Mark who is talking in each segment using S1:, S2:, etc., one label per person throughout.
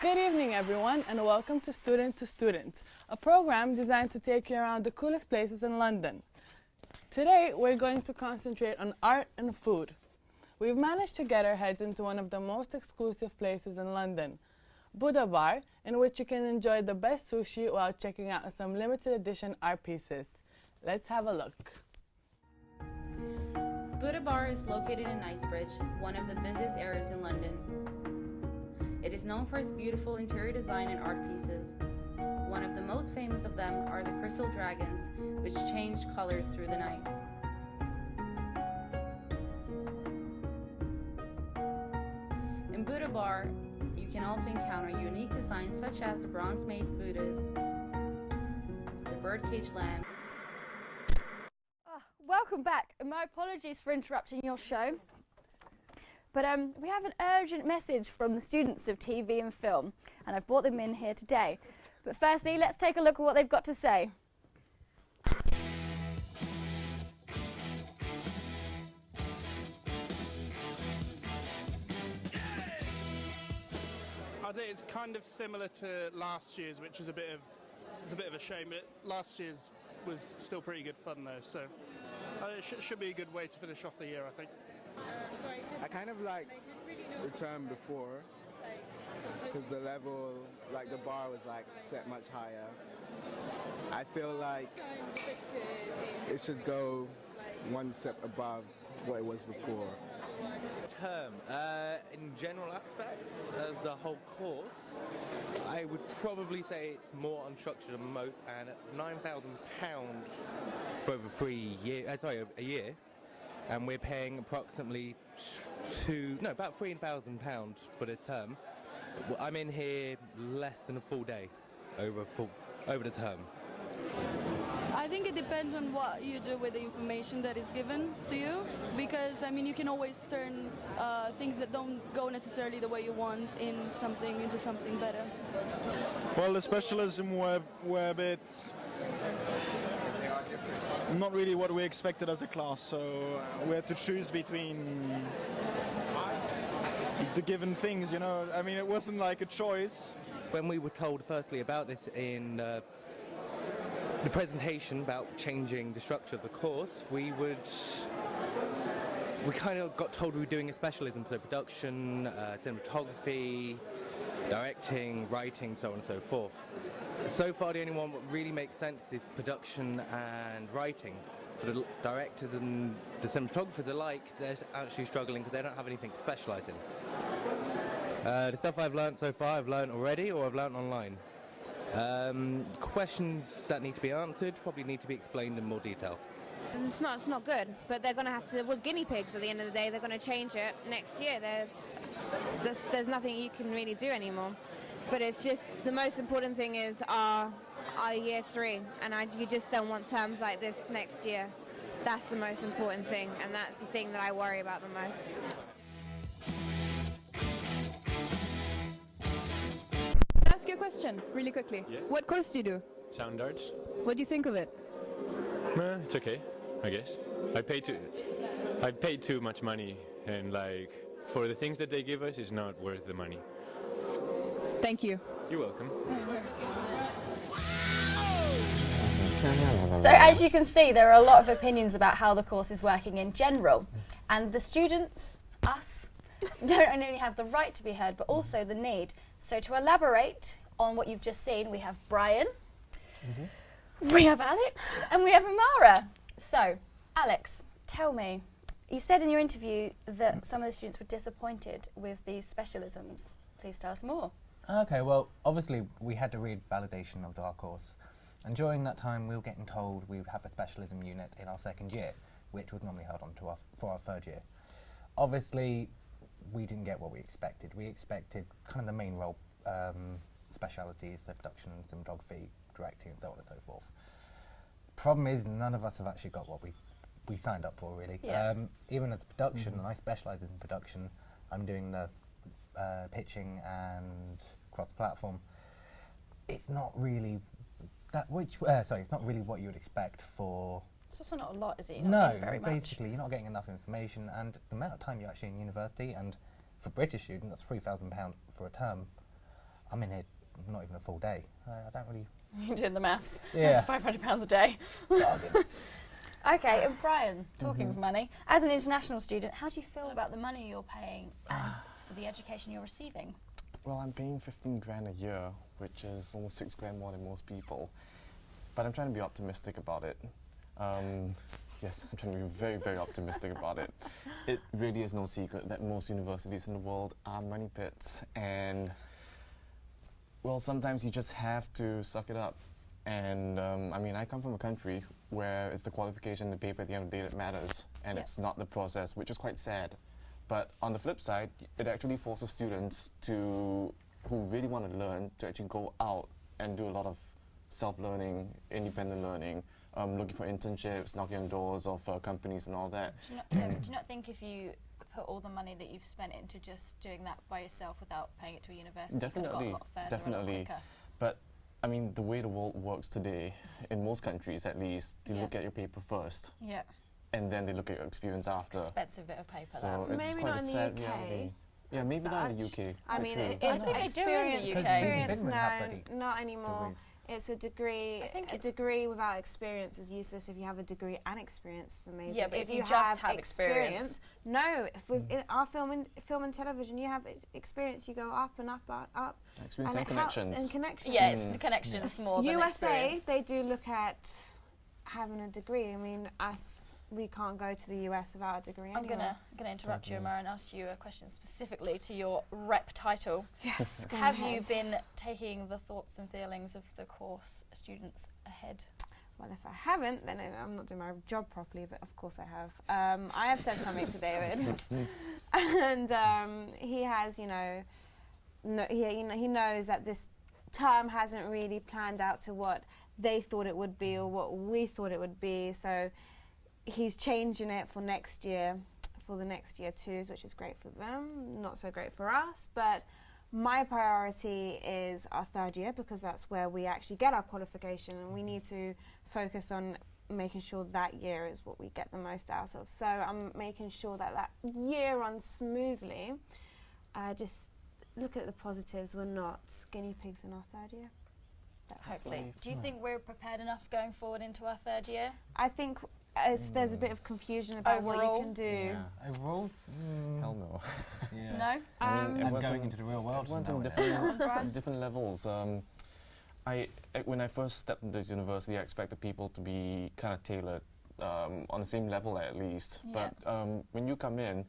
S1: Good evening, everyone, and welcome to Student, a program designed to take you around the coolest places in London. Today, we're going to concentrate on art and food. We've managed to get our heads into one of the most exclusive places in London, Buddha Bar, in which you can enjoy the best sushi while checking out some limited edition art pieces. Let's have a look.
S2: Buddha Bar is located in Knightsbridge, one of the busiest areas in London. It is known for its beautiful interior design and art pieces. One of the most famous of them are the crystal dragons, which change colors through the night. In Buddha Bar, you can also encounter unique designs such as the bronze-made Buddhas, the birdcage lamp.
S3: Welcome back, and my apologies for interrupting your show. But we have an urgent message from the students of TV and film, and I've brought them in here today. But firstly, let's take a look at what they've got to say.
S4: I think it's kind of similar to last year's, which is a bit of a shame. But last year's was still pretty good fun though, so it should be a good way to finish off the year, I think.
S5: I kind of liked the term before, because the level, like the bar was like set much higher. I feel like it should go one step above what it was before.
S6: Term, in general aspects of the whole course, I would probably say it's more unstructured than most, and at £9,000 for over a year, and we're paying approximately about £3,000 for this term. I'm in here less than a full day over the term.
S7: I think it depends on what you do with the information that is given to you, because I mean you can always turn things that don't go necessarily the way you want into something better.
S8: Well, the specialism were a bit not really what we expected as a class, so we had to choose between the given things, you know. I mean, it wasn't like a choice.
S6: When we were told firstly about this in the presentation about changing the structure of the course, we kind of got told we were doing a specialism, so production, cinematography, directing, writing, so on and so forth. So far, the only one that really makes sense is production and writing. For the directors and the cinematographers alike, they're actually struggling because they don't have anything to specialise in. The stuff I've learnt so far, I've learnt already or I've learnt online. Questions that need to be answered probably need to be explained in more detail.
S9: It's not good, but they're going to have to, we're guinea pigs at the end of the day, they're going to change it next year. There's nothing you can really do anymore. But it's just, the most important thing is our year 3, and you just don't want terms like this next year. That's the most important thing, and that's the thing that I worry about the most.
S10: Can I ask you a question, really quickly?
S11: Yeah.
S10: What course do you do?
S11: Sound arts.
S10: What do you think of it?
S11: It's okay, I guess. I paid too much money, and like for the things that they give us, it's not worth the money.
S10: Thank you.
S11: You're welcome.
S3: So as you can see, there are a lot of opinions about how the course is working in general, and the students, us, don't only have the right to be heard, but also the need. So to elaborate on what you've just seen, we have Brian, we have Alex, and we have Amara. So, Alex, tell me, you said in your interview that some of the students were disappointed with these specialisms. Please tell us more.
S12: Okay, well, obviously we had to read validation of our course, and during that time we were getting told we would have a specialism unit in our second year, which was normally held on for our third year. Obviously, we didn't get what we expected. We expected kind of the main role specialities, so production, cinematography, directing, and so on and so forth. Problem is, none of us have actually got what we signed up for, really.
S3: Yeah.
S12: Even as production, and I specialise in production, I'm doing the pitching and cross-platform. It's not really it's not really what you would expect for
S3: It's also not a lot, is it? You're not
S12: No,
S3: getting very much.
S12: basically you're not getting enough information, and the amount of time you're actually in university, and for British students, that's £3,000 for a term. I'm in here not even a full day. I don't really...
S3: You're doing the maths.
S12: Yeah.
S3: £500 a day. Okay, and Brian, talking of money, as an international student, how do you feel about the money you're paying for the education you're receiving?
S13: Well, I'm paying 15 grand a year, which is almost 6 grand more than most people. But I'm trying to be optimistic about it. Yes, I'm trying to be very, very optimistic about it. It really is no secret that most universities in the world are money pits, and well, sometimes you just have to suck it up. And I mean, I come from a country where it's the qualification, the paper at the end of the day that matters, and it's not the process, which is quite sad. But on the flip side, it actually forces students who really want to learn to actually go out and do a lot of self-learning, independent learning, looking for internships, knocking on doors of companies and all that.
S3: Do you not think if you put all the money that you've spent into just doing that by yourself without paying it to a university,
S13: Definitely,
S3: you could have got a lot further,
S13: definitely.
S3: a lot quicker?
S13: But I mean, the way the world works today, in most countries at least, they look at your paper first.
S3: Yeah.
S13: And then they look at your experience after.
S3: Expensive bit of paper.
S13: So
S3: that.
S13: it's
S14: Maybe
S13: quite
S14: not
S13: a
S14: in the
S13: sad
S14: UK.
S13: reality. Yeah, maybe not in the UK.
S14: I mean,
S13: true.
S3: I think they do in the UK.
S14: Experience,
S12: Been with half
S14: no, not anymore.
S12: degrees.
S14: It's a degree.
S3: I think
S14: a degree without experience is useless. If you have a degree and experience, it's amazing.
S3: Yeah, but if you just have experience.
S14: No. If in our film and television, you have experience. You go up and up and up.
S13: Experience and
S14: it helps.
S13: connections.
S14: And connections.
S3: Yeah, it's the connections more than
S14: USA,
S3: experience.
S14: they do look at having a degree. I mean, we can't go to the US without a degree
S3: I'm
S14: anywhere.
S3: gonna interrupt you, Amara, and ask you a question specifically to your rep title.
S14: Yes. go
S3: Have
S14: ahead.
S3: you been taking the thoughts and feelings of the course students ahead?
S14: Well, if I haven't, then I'm not doing my job properly, but of course I have. I have said something to David, and he has, he knows that this term hasn't really planned out to what they thought it would be or what we thought it would be, so he's changing it for next year, for the next year twos, which is great for them, not so great for us, but my priority is our third year because that's where we actually get our qualification, and we need to focus on making sure that year is what we get the most out of. So I'm making sure that that year runs smoothly. Just look at the positives. We're not guinea pigs in our third year. That's
S3: Hopefully. Do you think we're prepared enough going forward into our third year?
S14: I think there's a bit of confusion about what you can do.
S13: Yeah.
S12: Overall?
S13: Hell no.
S12: Yeah.
S3: No?
S13: I mean,
S12: And
S13: everyone's
S12: going
S13: on-
S12: into the real world.
S13: everyone's
S12: from
S13: on
S12: now on.
S13: different levels. When I first stepped into this university, I expected people to be kind of tailored on the same level at least.
S3: Yeah.
S13: But when you come in,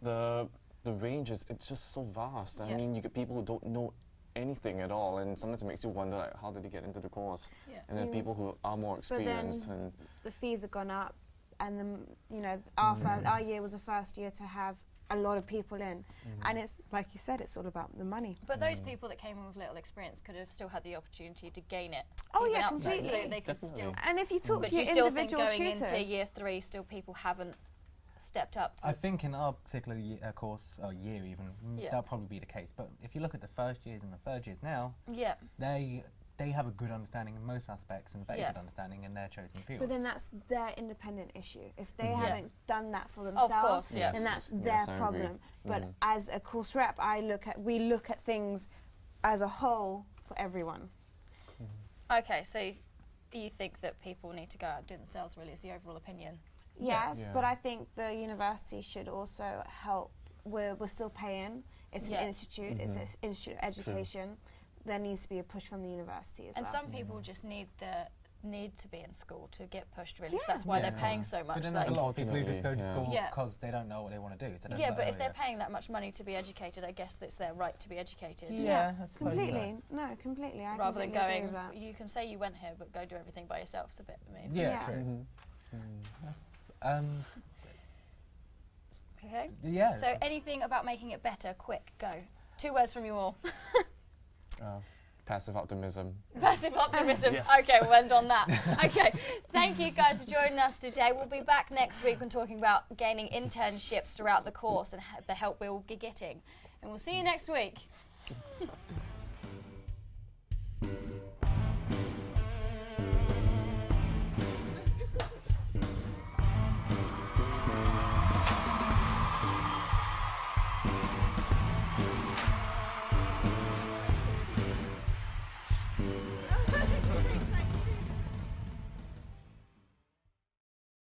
S13: the range it's just so vast. I
S3: Yeah.
S13: mean, you get people who don't know anything at all, and sometimes it makes you wonder, like, how did they get into the course?
S3: Yeah.
S13: And then people who are more experienced
S14: then
S13: and
S14: the fees have gone up, and our year was the first year to have a lot of people in, and it's like you said, it's all about the money.
S3: But those people that came in with little experience could have still had the opportunity to gain it.
S14: Oh,
S3: even
S14: yeah,
S3: outside,
S14: completely.
S3: So they could
S13: Definitely.
S3: still.
S14: And if you talk
S3: But
S14: to
S3: you
S14: your
S3: still think
S14: individual
S3: going
S14: tutors,
S3: into year 3, still people haven't stepped up.
S12: I think in our particular course, or year even,
S3: Yeah.
S12: that'll probably be the case. But if you look at the first years and the third years now,
S3: Yeah.
S12: they have a good understanding in most aspects and a very
S3: Yeah.
S12: good understanding in their chosen fields.
S14: but then that's their independent issue. If they
S12: Yeah.
S14: haven't done that for
S3: Of
S14: themselves,
S3: course, yes.
S14: then that's
S13: Yes,
S14: their
S13: I agree.
S14: problem. But
S13: Mhm.
S14: as a course rep, we look at things as a whole for everyone.
S3: Okay, so you think that people need to go out and do themselves, really, is the overall opinion?
S14: Yes,
S13: Yeah.
S14: but I think the university should also help. We're still paying. It's
S3: Yeah.
S14: an institute. It's an institute of education. There needs to be a push from the university as
S3: And
S14: well.
S3: some people just need to be in school to get pushed, really. So
S14: Yeah.
S3: that's why
S12: Yeah.
S3: they're paying so much.
S12: But then
S3: like-
S12: there's a lot of people who just go to
S13: Unfortunately,
S12: school
S3: yeah.
S12: because they don't know what they want to do. So they
S3: yeah,
S12: don't
S3: but
S12: know
S3: if they're
S12: yet.
S3: paying that much money to be educated, I guess it's their right to be educated.
S12: Yeah, I suppose so.
S14: Completely. No, completely. I
S3: Rather than
S14: completely agree
S3: going,
S14: with that.
S3: you can say you went here, but go do everything by yourself. It's a bit mean.
S12: Yeah,
S14: Yeah.
S12: true.
S3: Okay.
S12: Yeah.
S3: So anything about making it better? Quick, go. 2 words from you all.
S13: passive optimism.
S3: Passive optimism.
S13: Yes.
S3: Okay, we'll end on that. Okay, thank you guys for joining us today. We'll be back next week when talking about gaining internships throughout the course and the help we will be getting. And we'll see you next week.